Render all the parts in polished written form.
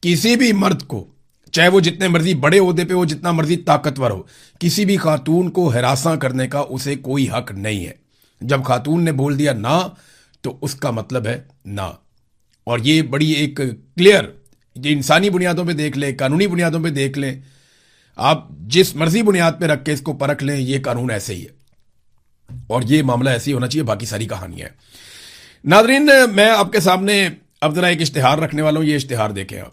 کسی بھی مرد کو، چاہے وہ جتنے مرضی بڑے عہدے پہ ہو، جتنا مرضی طاقتور ہو، کسی بھی خاتون کو ہراساں کرنے کا اسے کوئی حق نہیں ہے. جب خاتون نے بول دیا نہ تو اس کا مطلب ہے نہ. اور یہ بڑی ایک کلیئر، یہ انسانی بنیادوں پہ دیکھ لیں، قانونی بنیادوں پہ دیکھ لیں، آپ جس مرضی بنیاد پہ رکھ کے اس کو پرکھ لیں، یہ قانون ایسے ہی ہے اور یہ معاملہ ایسے ہی ہونا چاہیے. باقی ساری کہانیاں ہیں. ناظرین، میں آپ کے سامنے اب ذرا ایک اشتہار رکھنے والا ہوں. یہ اشتہار دیکھیں آپ.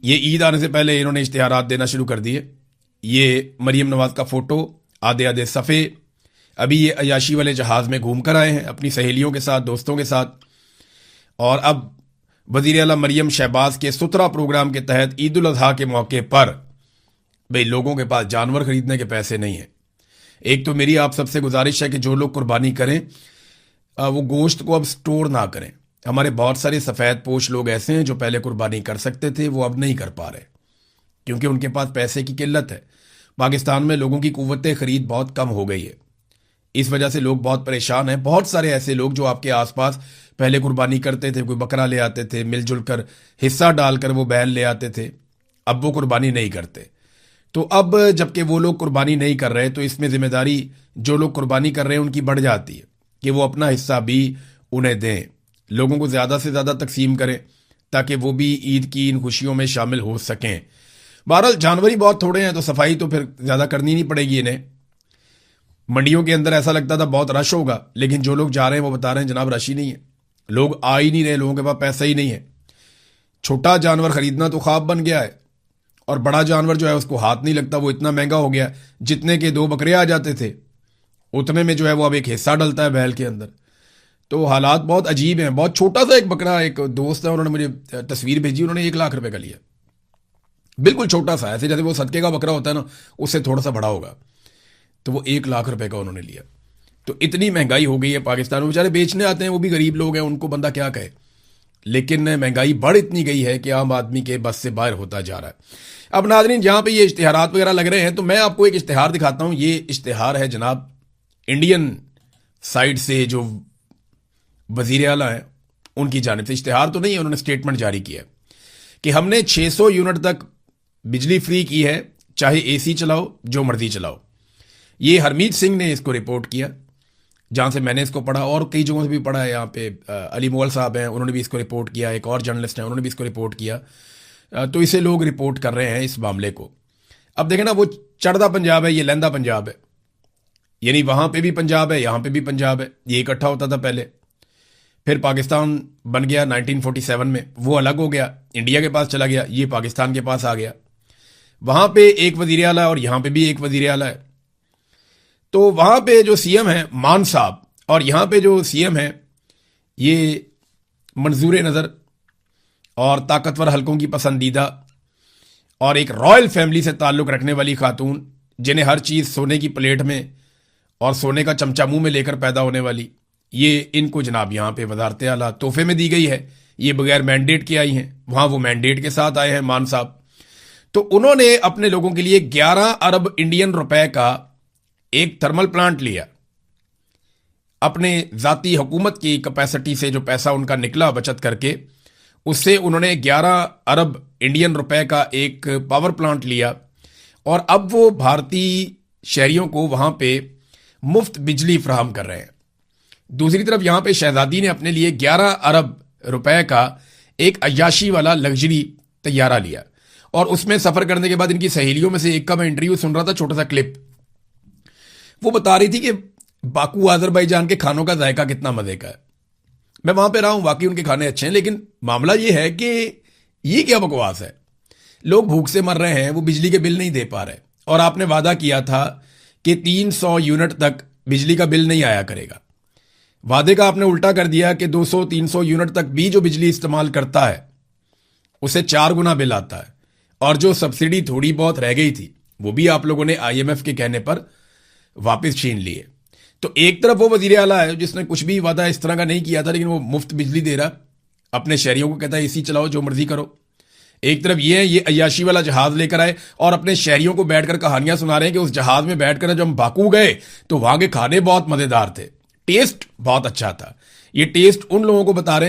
یہ عید آنے سے پہلے انہوں نے اشتہارات دینا شروع کر دیے. یہ مریم نواز کا فوٹو، آدھے آدھے صفحے. ابھی یہ عیاشی والے جہاز میں گھوم کر آئے ہیں اپنی سہیلیوں کے ساتھ، دوستوں کے ساتھ. اور اب وزیر اعلیٰ مریم شہباز کے سترہ پروگرام کے تحت عید الاضحیٰ کے موقع پر بھئی لوگوں کے پاس جانور خریدنے کے پیسے نہیں ہیں. ایک تو میری آپ سب سے گزارش ہے کہ جو لوگ قربانی کریں وہ گوشت کو اب سٹور نہ کریں. ہمارے بہت سارے سفید پوش لوگ ایسے ہیں جو پہلے قربانی کر سکتے تھے، وہ اب نہیں کر پا رہے کیونکہ ان کے پاس پیسے کی قلت ہے. پاکستان میں لوگوں کی قوت خرید بہت کم ہو گئی ہے. اس وجہ سے لوگ بہت پریشان ہیں. بہت سارے ایسے لوگ جو آپ کے آس پاس پہلے قربانی کرتے تھے، کوئی بکرا لے آتے تھے، مل جل کر حصہ ڈال کر وہ بیل لے آتے تھے، اب وہ قربانی نہیں کرتے. تو اب جب کہ وہ لوگ قربانی نہیں کر رہے تو اس میں ذمہ داری جو لوگ قربانی کر رہے ہیں ان کی بڑھ جاتی ہے کہ وہ اپنا حصہ بھی انہیں دیں، لوگوں کو زیادہ سے زیادہ تقسیم کریں تاکہ وہ بھی عید کی ان خوشیوں میں شامل ہو سکیں. بہرحال جانور ہی بہت تھوڑے ہیں تو صفائی تو پھر زیادہ کرنی نہیں پڑے گی انہیں. منڈیوں کے اندر ایسا لگتا تھا بہت رش ہوگا، لیکن جو لوگ جا رہے ہیں وہ بتا رہے ہیں جناب رش ہی نہیں ہے، لوگ آ ہی نہیں رہے، لوگوں کے پاس پیسہ ہی نہیں ہے. چھوٹا جانور خریدنا تو خواب بن گیا ہے اور بڑا جانور جو ہے اس کو ہاتھ نہیں لگتا، وہ اتنا مہنگا ہو گیا. جتنے کے 2 بکرے آ جاتے تھے اتنے میں جو ہے وہ اب ایک حصہ ڈلتا ہے بیل کے اندر. تو حالات بہت عجیب ہیں. بہت چھوٹا سا ایک بکرا، ایک دوست ہے انہوں نے مجھے تصویر بھیجی، انہوں نے 1 لاکھ روپے کا لیا. بالکل چھوٹا سا، ایسے جیسے وہ صدقے کا بکرا ہوتا ہے نا، اس سے تھوڑا سا بڑا ہوگا. تو وہ 1 لاکھ روپے کا انہوں نے لیا. تو اتنی مہنگائی ہو گئی ہے پاکستان میں. بیچارے بیچنے آتے ہیں، وہ بھی غریب لوگ ہیں، ان کو بندہ کیا کہے. لیکن مہنگائی بڑھ اتنی گئی ہے کہ عام آدمی کے بس سے باہر ہوتا جا رہا ہے. اب ناظرین، جہاں پہ یہ اشتہارات وغیرہ لگ رہے ہیں تو میں آپ کو ایک اشتہار دکھاتا ہوں. یہ اشتہار ہے جناب انڈین سائڈ سے جو وزیر اعلیٰ ہیں ان کی جانب سے. اشتہار تو نہیں ہے، انہوں نے اسٹیٹمنٹ جاری کیا کہ ہم نے 600 یونٹ تک بجلی فری کی ہے، چاہے اے سی چلاؤ، جو مرضی چلاؤ. یہ ہرمیت سنگھ نے اس کو رپورٹ کیا، جہاں سے میں نے اس کو پڑھا اور کئی جگہوں سے بھی پڑھا ہے. یہاں پہ علی مغل صاحب ہیں، انہوں نے بھی اس کو رپورٹ کیا. ایک اور جرنلسٹ ہیں، انہوں نے بھی اس کو رپورٹ کیا. تو اسے لوگ رپورٹ کر رہے ہیں اس معاملے کو. اب دیکھیں نا، وہ چڑھدا پنجاب ہے، یہ لہندہ پنجاب ہے. یعنی وہاں پہ بھی پنجاب ہے، یہاں پہ بھی پنجاب ہے. یہ اکٹھا ہوتا تھا پہلے، پھر پاکستان بن گیا 1947 میں، وہ الگ ہو گیا، انڈیا کے پاس چلا گیا، یہ پاکستان کے پاس آ گیا. وہاں پہ ایک وزیر اعلیٰ اور یہاں پہ بھی ایک وزیر اعلیٰ ہے. تو وہاں پہ جو سی ایم ہیں مان صاحب، اور یہاں پہ جو سی ایم ہیں یہ منظور نظر اور طاقتور حلقوں کی پسندیدہ اور ایک رائل فیملی سے تعلق رکھنے والی خاتون، جنہیں ہر چیز سونے کی پلیٹ میں اور سونے کا چمچہ منہ میں لے کر پیدا ہونے والی، یہ ان کو جناب یہاں پہ وزارت اعلیٰ تحفے میں دی گئی ہے. یہ بغیر مینڈیٹ کے آئی ہیں، وہاں وہ مینڈیٹ کے ساتھ آئے ہیں مان صاحب. تو انہوں نے اپنے لوگوں کے لیے 11 ارب انڈین روپے کا ایک تھرمل پلانٹ لیا. اپنے ذاتی حکومت کی کیپیسٹی سے جو پیسہ ان کا نکلا بچت کر کے، اس سے انہوں نے 11 ارب انڈین روپے کا ایک پاور پلانٹ لیا. اور اب وہ بھارتی شہریوں کو وہاں پہ مفت بجلی فراہم کر رہے ہیں. دوسری طرف یہاں پہ شہزادی نے اپنے لیے 11 ارب روپے کا ایک عیاشی والا لگژری طیارہ لیا. اور اس میں سفر کرنے کے بعد ان کی سہیلیوں میں سے ایک کا میں انٹرویو سن رہا تھا، چھوٹا سا کلپ. وہ بتا رہی تھی کہ باکو آذربائیجان کے کھانوں کا ذائقہ کتنا مزے کا ہے. میں وہاں پہ رہا ہوں، واقعی ان کے کھانے اچھے ہیں، لیکن معاملہ یہ ہے کہ یہ کیا بکواس ہے. لوگ بھوک سے مر رہے ہیں، وہ بجلی کے بل نہیں دے پا رہے. اور آپ نے وعدہ کیا تھا کہ 300 یونٹ تک بجلی کا بل نہیں آیا کرے گا. وعدے کا آپ نے الٹا کر دیا کہ 200-300 یونٹ تک بھی جو بجلی استعمال کرتا ہے اسے 4 گنا بل آتا ہے. اور جو سبسڈی تھوڑی بہت رہ گئی تھی وہ بھی آپ لوگوں نے IMF کے کہنے پر واپس چھین لیے. تو ایک طرف وہ وزیر اعلیٰ ہے جس نے کچھ بھی وعدہ اس طرح کا نہیں کیا تھا، لیکن وہ مفت بجلی دے رہا، اپنے شہریوں کو کہتا ہے اسی چلاؤ، جو مرضی کرو. ایک طرف یہ عیاشی والا جہاز لے کر آئے اور اپنے شہریوں کو بیٹھ کر کہانیاں سنا رہے ہیں کہ اس جہاز میں بیٹھ کر جب ہم باکو گئے تو وہاں کے کھانے بہت مزیدار تھے، ٹیسٹ بہت اچھا تھا. یہ ٹیسٹ ان لوگوں کو بتا رہے ہیں